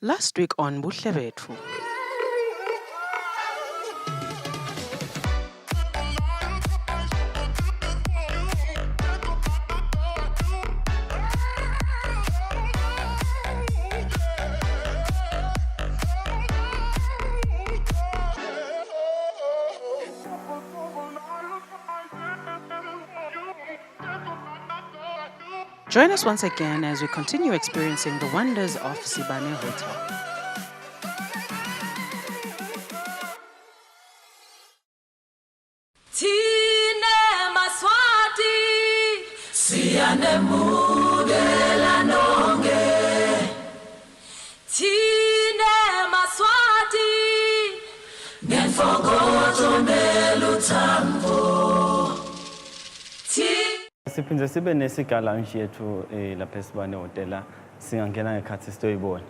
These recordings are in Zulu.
Last week on Buhle Betfu. Join us once again as we continue experiencing the wonders of Sibane Hotel. Siphinde sibe nesigala nje yethu lapha eSibane Hotel singangena ngekhathi sitoyibona.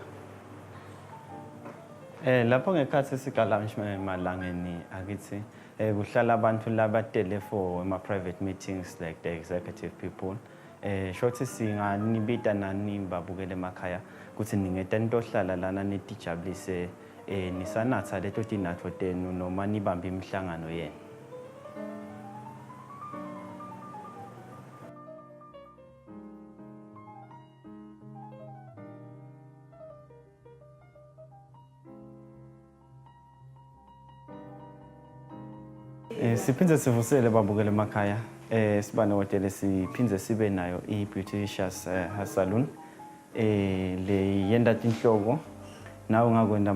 Lapho ngekhathi sigala nje malangeni akithi kuhlala abantu labadele for ama private meetings like the executive people. Shothi singanibita nani babukele emakhaya kuthi ningeta into ohlala lana nitijabulise nisanatha leto tinatho tenu noma nibambe imihlangano yenu. Siphinde sivusele babukele emakhaya Sibane Hotel siphinde sibe nayo i-beauticians salon le yenda tinhloko nawe ungakwenda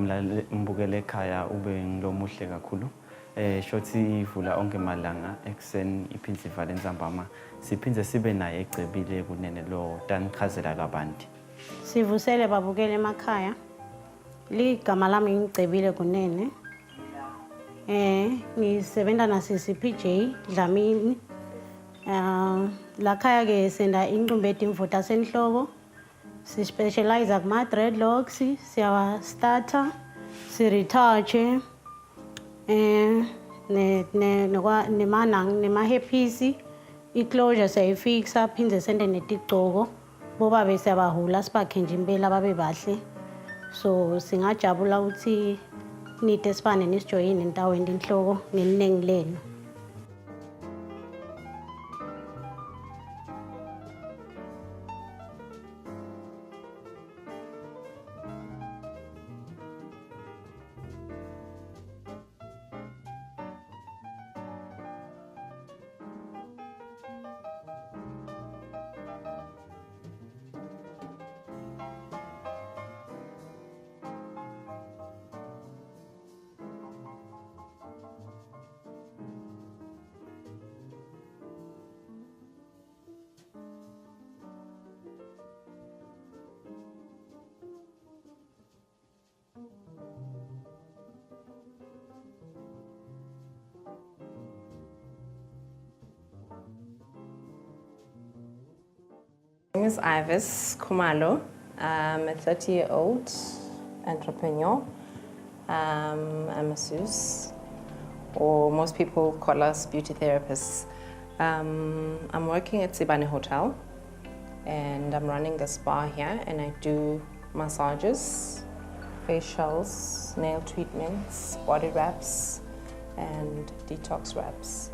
mbukele ekhaya ube ngilomuhle kakhulu shothi ivula onke malanga ekseni iphinde ivale nzambama siphinde sibe naye egcebile kunene lo tanichazela kabanti sivusele babukele emakhaya ligama lami ngicebile kunene ngisebenza naSPJ Dlamini la khaya ke senda inqumbethi imvota senhloko si specialize kuma dreadlocks siyawa starter si retouch nema hairpiece iclosure siyayifixa phinde sende netigcoko boba bese abahula sibakhenje impela babe bahle so singajabula ukuthi nite Sibane nisijoyine endaweni inhloko ngeningi lenu. My name is Ivis Kumalo. I'm a 30-year-old entrepreneur. I'm a masseuse, or most people call us beauty therapists. I'm working at Sibane Hotel, and I'm running the spa here, and I do massages, facials, nail treatments, body wraps, and detox wraps.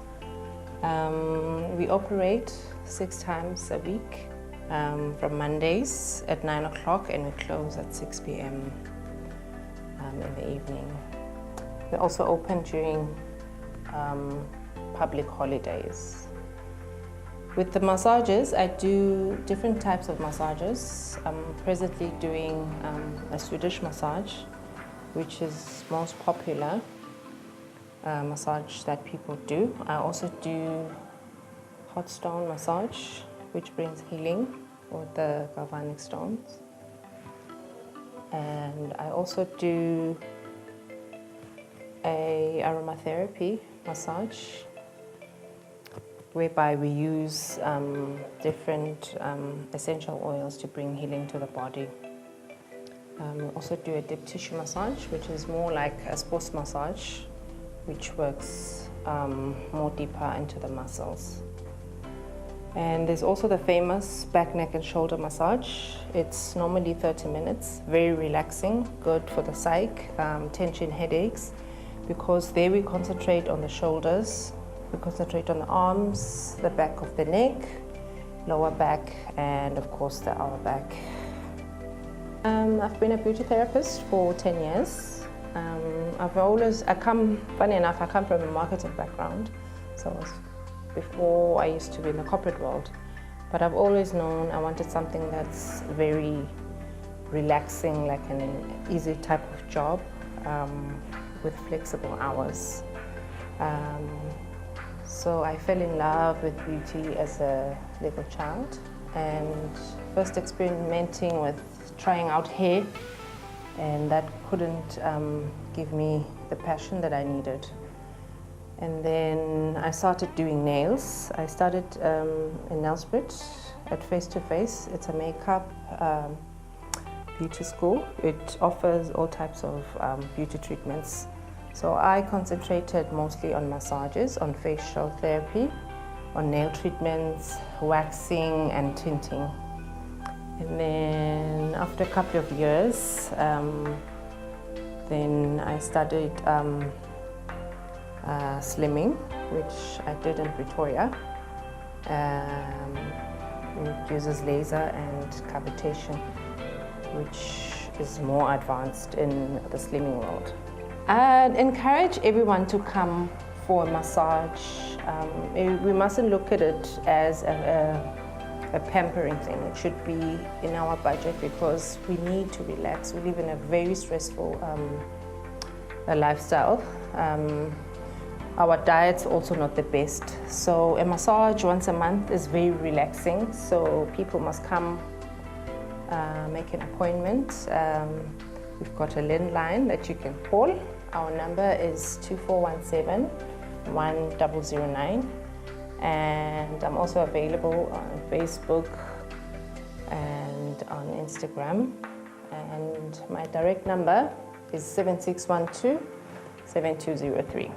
We operate 6 times a week. From Mondays at 9 o'clock and we close at 6 p.m. In the evening. We're also open during public holidays. With the massages, I do different types of massages. I'm presently doing a Swedish massage, which is most popular massage that people do. I also do hot stone massage, which brings healing with the galvanic stones. And I also do a aromatherapy massage, whereby we use different essential oils to bring healing to the body. We also do a deep tissue massage, which is more like a sports massage, which works more deeper into the muscles. And there's also the famous back, neck and shoulder massage. It's normally 30 minutes, very relaxing, good for the psyche, tension headaches, because there we concentrate on the shoulders, we concentrate on the arms, the back of the neck, lower back, and of course the upper back. I've been a beauty therapist for 10 years. Funny enough, I come from a marketing background. So before I used to be in the corporate world, but I've always known I wanted something that's very relaxing, like an easy type of job with flexible hours. So I fell in love with beauty as a little child, and first experimenting with trying out hair, and that couldn't give me the passion that I needed. And then I started doing nails. I started in Nelspruit at Face to Face. It's a makeup beauty school. It offers all types of beauty treatments. So I concentrated mostly on massages, on facial therapy, on nail treatments, waxing and tinting. And then after a couple of years, then I started slimming, which I did in Pretoria. It uses laser and cavitation, which is more advanced in the slimming world. I'd encourage everyone to come for a massage. We mustn't look at it as a pampering thing. It should be in our budget because we need to relax. We live in a very stressful lifestyle. Our diet's also not the best. So a massage once a month is very relaxing. So people must come, make an appointment. We've got a landline that you can call. Our number is 2417-1009. And I'm also available on Facebook and on Instagram. And my direct number is 7612-7203.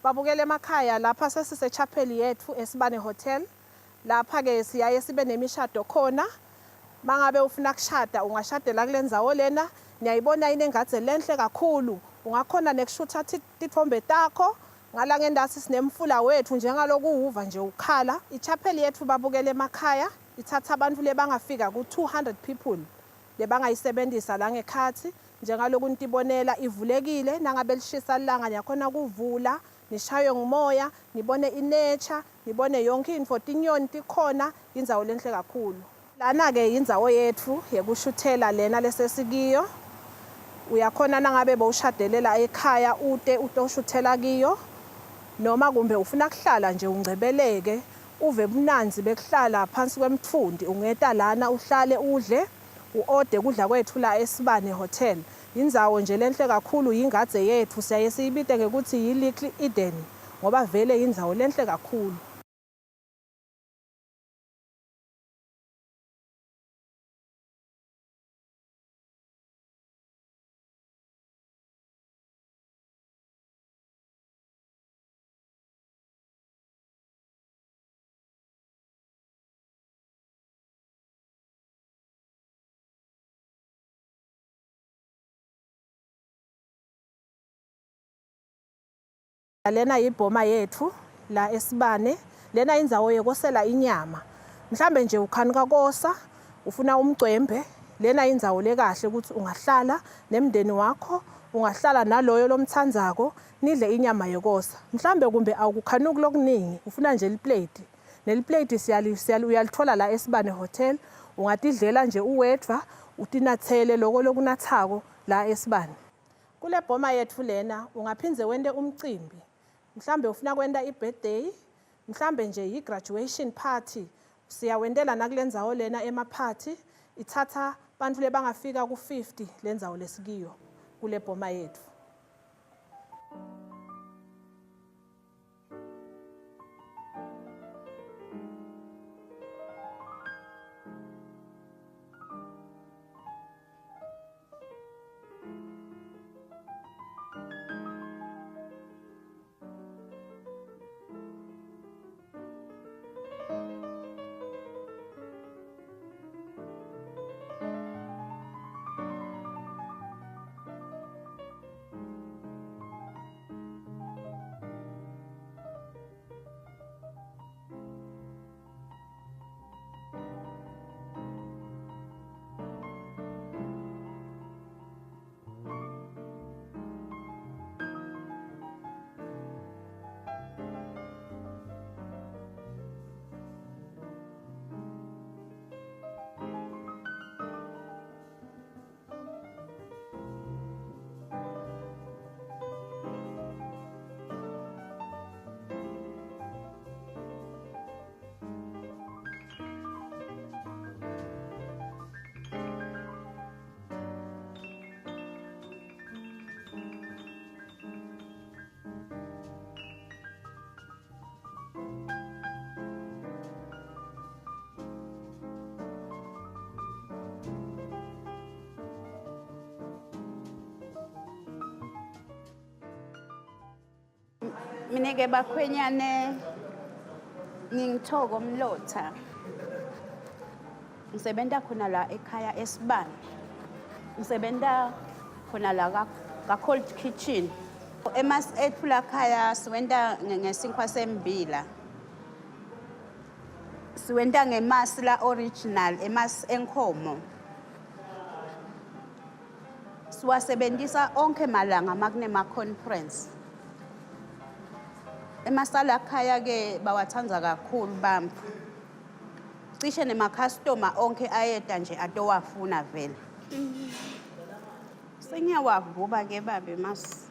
Babukele emakhaya lapha sesisechapeli yethu eSibane Hotel. Lapha ke siyaye sibe nemishado khona. Mangabe ufuna kushada ungashadela kule ndzawo lena. Niyayibona inengadze lenhle kakhulu. Ungakhona nekushutha tithombe takho. Ngala ngendasi sinemfula wethu njengaloku uva nje ukhala. Ichapeli yethu babukele emakhaya ithatha abantu lebangafika ku200 people. Lebangayisebenzisa la ngekhathi njengaloku nitibonela ivulekile nangabe lishisa langa nyakhona kuvula. Nishayo ngumoya, nibone inature, nibone yonke info tinyoni tikhona, indzawo lenhle kakhulu. Lana ke indzawo yethu yekushuthela lena lesesikiyo. Uyakhona nangabe bowushadelela ekhaya utoshuthela kiyo. Noma kumbe ufuna kuhlala nje ungcebeleke, uve bunanzi bekuhlala phansi kwemthundi, ungeta lana uhlale udle, uode kudla kwethu la eSibane Hotel. Indzawo nje lenhle kakhulu yingadze yethu siyaye siyibite ngekuthi yi-Little Eden ngoba vele indzawo lenhle kakhulu. Lena yibhoma yethu la eSibane, lena indzawo yekosela inyama. Mhlambe nje ukhanuka kosa, ufuna umcwembe, lena indzawo lekahle ukuthi ungahlala nemndeni wakho, ungahlala naloyo lomthandzako, nidle inyama yekosa. Mhlambe kumbe awukukhanuki lokuningi, ufuna nje liplate. Neliplate uyalithola la eSibane Hotel, ungatidlela nje uwedwa, utinathele loko lokunathako la eSibane. Kule bhoma yethu lena ungaphindze wende umcimbi. Mhlambe ufuna kwenda i-birthday, mhlambe nje yi-graduation party. Siyawendela nakulendzawo lena ema-party, ithatha bantu lebangafika ku-50 lendzawo lesikiyo. kule bhoma yethu. Mina ke bakhwenyane ngingithoko Mlotha. Ngisebenza khona la ekhaya eSibane. Ngisebenza khona la ka cold kitchen. Emas ethu la khaya siwenta ngesinkwa sembila. Siwenta ngemasi la original, emas enkomo. Siwasebenzisa onke malanga makunema conference. Emasala khaya ke bawathanda kakhulu bami. Cishe nema-customer onke ayeda nje atowafuna vele. Sengiyawavuba ke babe mas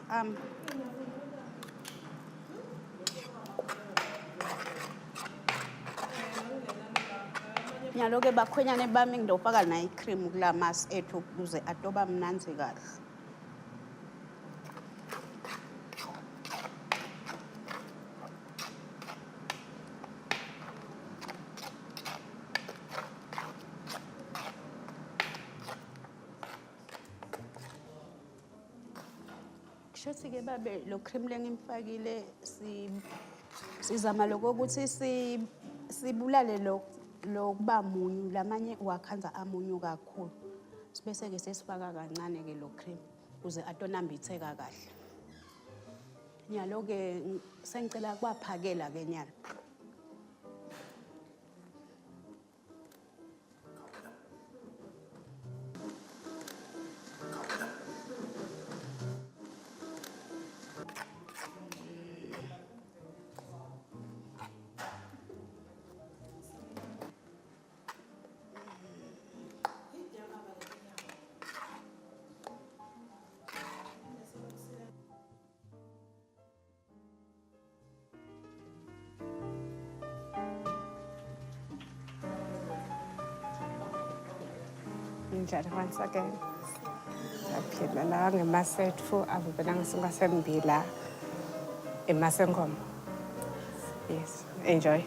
Nyalo-ke bakhwenyane bami ngidofaka na i-cream kula mas ethu ukuze atoba mnanzi kahle. Shothi ke babe lo cream lengimfakile sizama lokuthi sibulale lo kuba munyu lamanye wakhanza amunyu kakhulu. Sibese ke sesifaka kancane ke lo cream ukuze atonambitheka kahle. Nyalo ke sengicela kwaphakela ke nyalo. Njalo once again. Siyaphila la ngemasi ethu avela ngesinkwa sembila emasi enkomo. Yes, enjoy.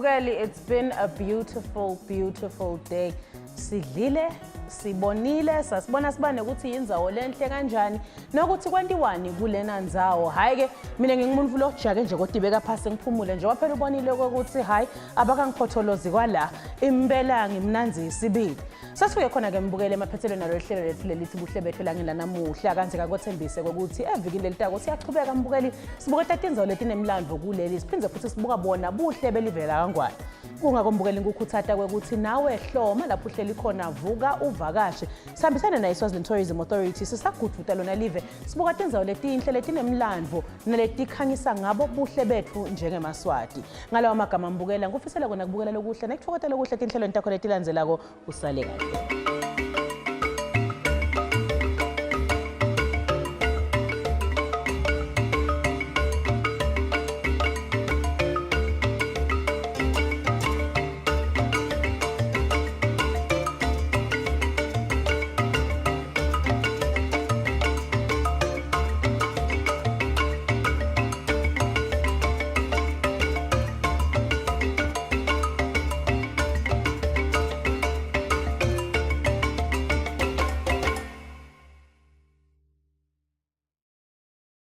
Mbukeli, it's been a beautiful, beautiful day. Sidlile, sibonile, sasibona Sibane ukuthi indzawo lenhle kanjani nokuthi kwantiwani kulena ndzawo. Hayi ke mina ngingumuntu lo jake nje kodibeka phasi ngiphumule nje waphela ubonile ukuthi hayi abakangiphotholozi kwala impela ngimnanzi isibili. Sasifike khona ke Mbukeli emaphethelweni nalo hlelo lethu lelithi Buhle Betfu la ngila namuhla kanze kakwethembise ukuthi evikini lelitako siyachubeka Mbukeli sibuka tatinzawo letinemlandvo kuleli siphindze futhi sibuka bona buhle belivela kangwane. Kungako Mbukeli ngukhuthata kwekuthi nawe hloma lapho uhleli khona vuka uvakashe sihambisana nayo Swaziland Tourism Authority sisagudvuta lona live sibuka tindzawo letinhle letinemlandvo naletikhanyisa ngabo Buhle Betfu njengemaswati. Ngalawa magama Mbukela ngufisela kona kubukela lokuhle nekutfokotela lokuhle tinhlelo takho letilandzelako usale kahle.